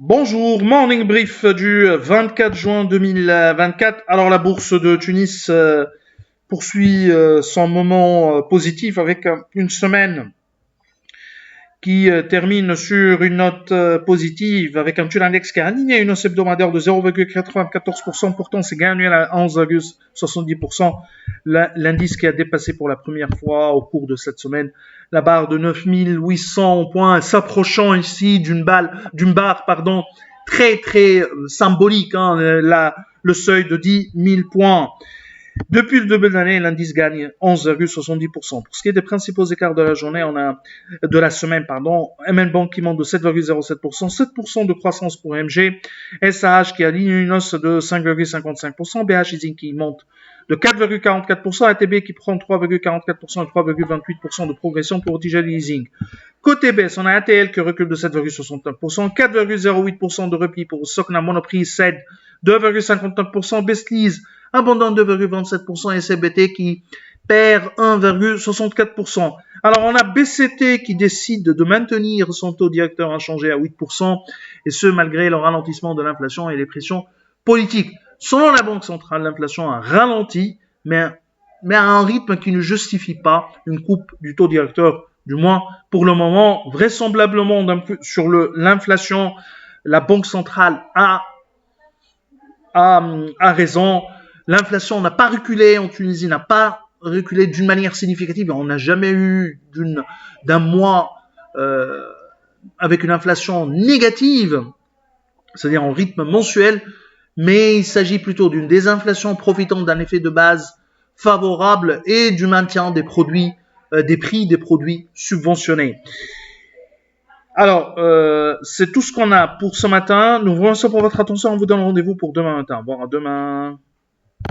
Bonjour, morning brief du 24 juin 2024. Alors la bourse de Tunis poursuit son moment positif avec une semaine qui termine sur une note positive avec un taux d'index qui a aligné une hausse hebdomadaire de 0,94%. Pourtant, c'est gain annuel à 11,70%. L'indice qui a dépassé pour la première fois au cours de cette semaine la barre de 9800 points, s'approchant ici d'une barre très symbolique, le seuil de 10 000 points. Depuis le début de l'année, l'indice gagne 11,70%. Pour ce qui est des principaux écarts de la journée, de la semaine, MN Bank qui monte de 7,07%, 7% de croissance pour MG, SAH qui aligne une hausse de 5,55%, BH Leasing qui monte de 4,44%, ATB qui prend 3,44% et 3,28% de progression pour Tigel Leasing. Côté baisse, on a ATL qui recule de 7,69%, 4,08% de repli pour Socna Monoprix, CED 2,59%, Bestlease abondant 2,27% et CBT qui perd 1,64%. Alors on a BCT qui décide de maintenir son taux directeur inchangé à 8%, et ce malgré le ralentissement de l'inflation et les pressions politiques. Selon la Banque centrale, l'inflation a ralenti, mais à un rythme qui ne justifie pas une coupe du taux directeur, du moins pour le moment. Vraisemblablement, sur l'inflation, la Banque centrale a raison. L'inflation n'a pas reculé en Tunisie, n'a pas reculé d'une manière significative. On n'a jamais eu d'un mois avec une inflation négative, c'est-à-dire en rythme mensuel, mais il s'agit plutôt d'une désinflation profitant d'un effet de base favorable et du maintien des prix des produits subventionnés. Alors, c'est tout ce qu'on a pour ce matin. Nous vous remercions pour votre attention. On vous donne rendez-vous pour demain matin. Bon, à demain.